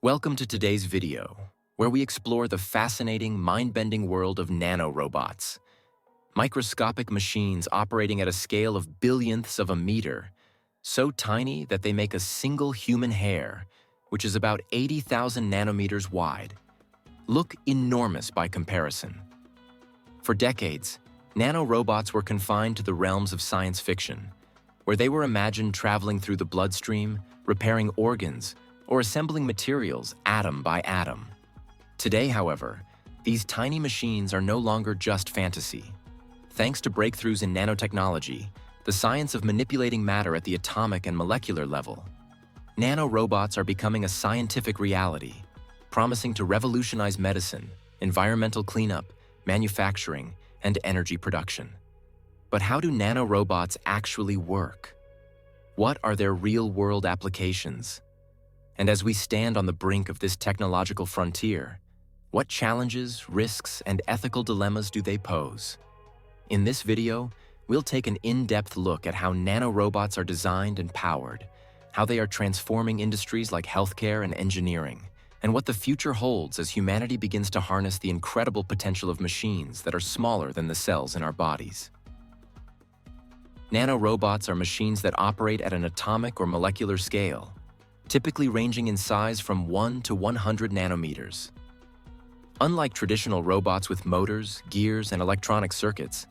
Welcome to today's video, where we explore the fascinating, mind-bending world of nanorobots. Microscopic machines operating at a scale of billionths of a meter, so tiny that they make a single human hair, which is about 80,000 nanometers wide, look enormous by comparison. For decades, nanorobots were confined to the realms of science fiction, where they were imagined traveling through the bloodstream, repairing organs, or assembling materials atom by atom. Today, however, these tiny machines are no longer just fantasy. Thanks to breakthroughs in nanotechnology, the science of manipulating matter at the atomic and molecular level, nanorobots are becoming a scientific reality, promising to revolutionize medicine, environmental cleanup, manufacturing, and energy production. But how do nanorobots actually work? What are their real-world applications? And as we stand on the brink of this technological frontier, what challenges, risks, and ethical dilemmas do they pose? In this video, we'll take an in-depth look at how nanorobots are designed and powered, how they are transforming industries like healthcare and engineering, and what the future holds as humanity begins to harness the incredible potential of machines that are smaller than the cells in our bodies. Nanorobots are machines that operate at an atomic or molecular scale, typically ranging in size from 1 to 100 nanometers. Unlike traditional robots with motors, gears, and electronic circuits,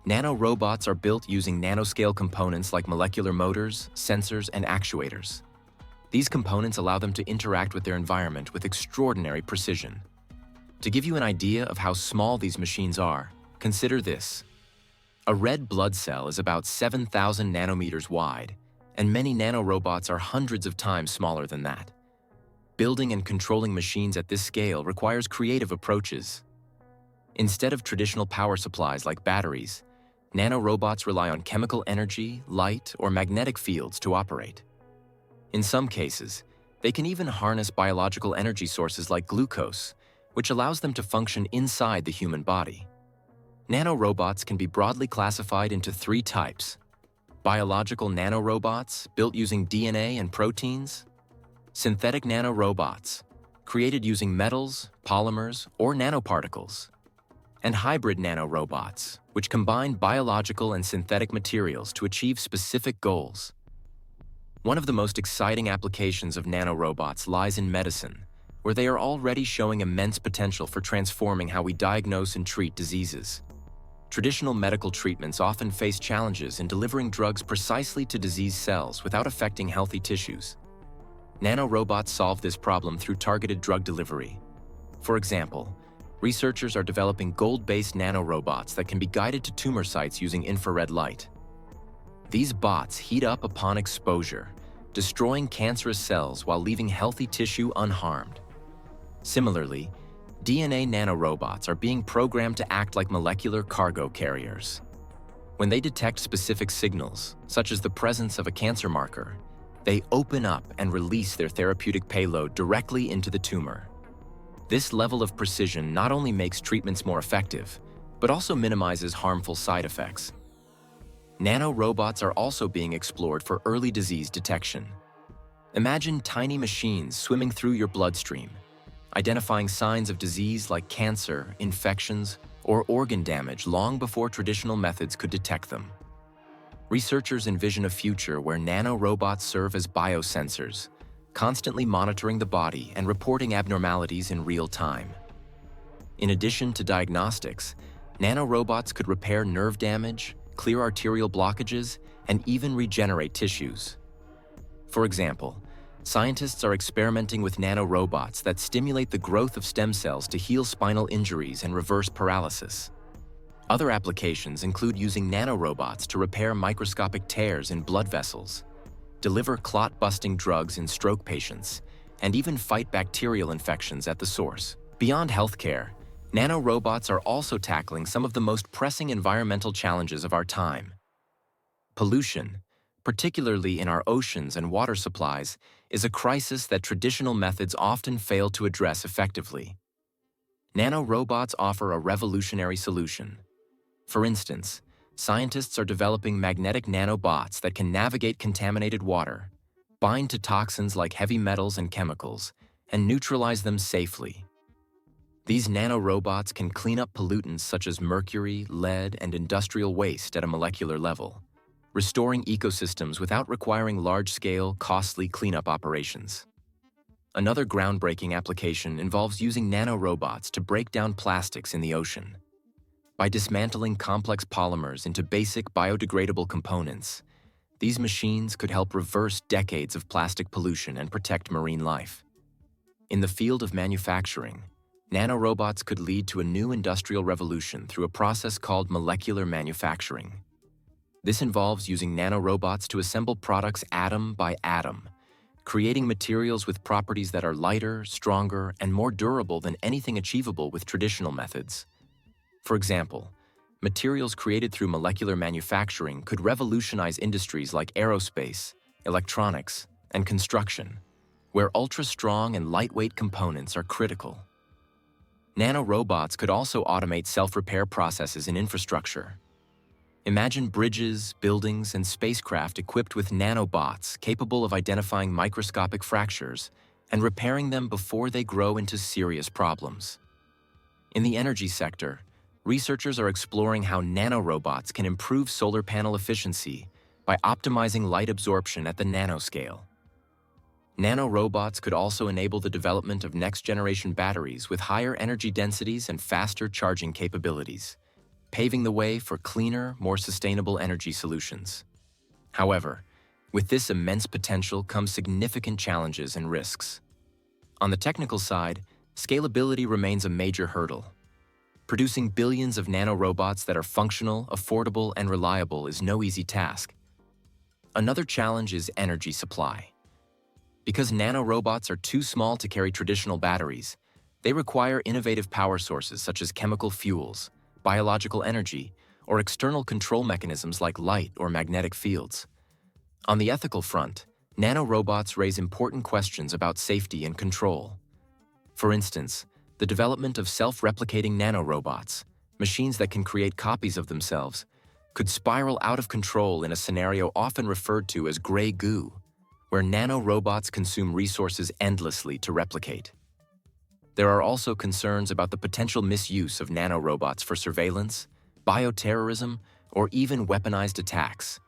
nanorobots are built using nanoscale components like molecular motors, sensors, and actuators. These components allow them to interact with their environment with extraordinary precision. To give you an idea of how small these machines are, consider this. A red blood cell is about 7,000 nanometers wide, and many nanorobots are hundreds of times smaller than that. Building and controlling machines at this scale requires creative approaches. Instead of traditional power supplies like batteries, nanorobots rely on chemical energy, light, or magnetic fields to operate. In some cases, they can even harness biological energy sources like glucose, which allows them to function inside the human body. Nanorobots can be broadly classified into three types: biological nanorobots built using DNA and proteins, synthetic nanorobots created using metals, polymers, or nanoparticles, and hybrid nanorobots, which combine biological and synthetic materials to achieve specific goals. One of the most exciting applications of nanorobots lies in medicine, where they are already showing immense potential for transforming how we diagnose and treat diseases. Traditional medical treatments often face challenges in delivering drugs precisely to disease cells without affecting healthy tissues. Nanorobots solve this problem through targeted drug delivery. For example, researchers are developing gold-based nanorobots that can be guided to tumor sites using infrared light. These bots heat up upon exposure, destroying cancerous cells while leaving healthy tissue unharmed. Similarly, DNA nanorobots are being programmed to act like molecular cargo carriers. When they detect specific signals, such as the presence of a cancer marker, they open up and release their therapeutic payload directly into the tumor. This level of precision not only makes treatments more effective, but also minimizes harmful side effects. Nanorobots are also being explored for early disease detection. Imagine tiny machines swimming through your bloodstream, identifying signs of disease like cancer, infections, or organ damage long before traditional methods could detect them. Researchers envision a future where nanorobots serve as biosensors, constantly monitoring the body and reporting abnormalities in real time. In addition to diagnostics, nanorobots could repair nerve damage, clear arterial blockages, and even regenerate tissues. For example, scientists are experimenting with nanorobots that stimulate the growth of stem cells to heal spinal injuries and reverse paralysis. Other applications include using nanorobots to repair microscopic tears in blood vessels, deliver clot-busting drugs in stroke patients, and even fight bacterial infections at the source. Beyond healthcare, nanorobots are also tackling some of the most pressing environmental challenges of our time. Pollution, particularly in our oceans and water supplies, is a crisis that traditional methods often fail to address effectively. Nanorobots offer a revolutionary solution. For instance, scientists are developing magnetic nanobots that can navigate contaminated water, bind to toxins like heavy metals and chemicals, and neutralize them safely. These nanorobots can clean up pollutants such as mercury, lead, and industrial waste at a molecular level, restoring ecosystems without requiring large-scale, costly cleanup operations. Another groundbreaking application involves using nanorobots to break down plastics in the ocean. By dismantling complex polymers into basic biodegradable components, these machines could help reverse decades of plastic pollution and protect marine life. In the field of manufacturing, nanorobots could lead to a new industrial revolution through a process called molecular manufacturing. This involves using nanorobots to assemble products atom by atom, creating materials with properties that are lighter, stronger, and more durable than anything achievable with traditional methods. For example, materials created through molecular manufacturing could revolutionize industries like aerospace, electronics, and construction, where ultra-strong and lightweight components are critical. Nanorobots could also automate self-repair processes in infrastructure. Imagine bridges, buildings, and spacecraft equipped with nanobots capable of identifying microscopic fractures and repairing them before they grow into serious problems. In the energy sector, researchers are exploring how nanorobots can improve solar panel efficiency by optimizing light absorption at the nanoscale. Nanorobots could also enable the development of next-generation batteries with higher energy densities and faster charging capabilities, paving the way for cleaner, more sustainable energy solutions. However, with this immense potential comes significant challenges and risks. On the technical side, scalability remains a major hurdle. Producing billions of nanorobots that are functional, affordable, and reliable is no easy task. Another challenge is energy supply. Because nanorobots are too small to carry traditional batteries, they require innovative power sources such as chemical fuels, biological energy, or external control mechanisms like light or magnetic fields. On the ethical front, nanorobots raise important questions about safety and control. For instance, the development of self-replicating nanorobots, machines that can create copies of themselves, could spiral out of control in a scenario often referred to as gray goo, where nanorobots consume resources endlessly to replicate. There are also concerns about the potential misuse of nanorobots for surveillance, bioterrorism, or even weaponized attacks.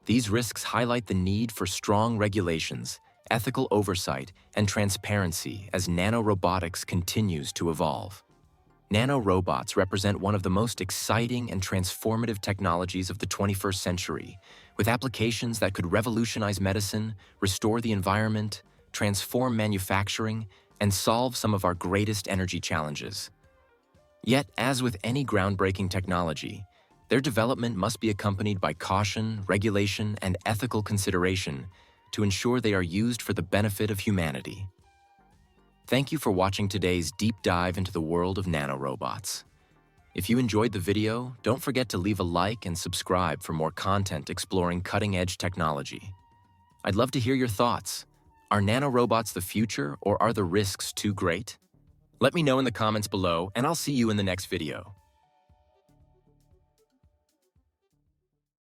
These risks highlight the need for strong regulations, ethical oversight, and transparency as nanorobotics continues to evolve. Nanorobots represent one of the most exciting and transformative technologies of the 21st century, with applications that could revolutionize medicine, restore the environment, transform manufacturing, and solve some of our greatest energy challenges. Yet, as with any groundbreaking technology, their development must be accompanied by caution, regulation, and ethical consideration to ensure they are used for the benefit of humanity. Thank you for watching today's deep dive into the world of nanorobots. If you enjoyed the video, don't forget to leave a like and subscribe for more content exploring cutting-edge technology. I'd love to hear your thoughts. Are nanorobots the future, or are the risks too great? Let me know in the comments below, and I'll see you in the next video.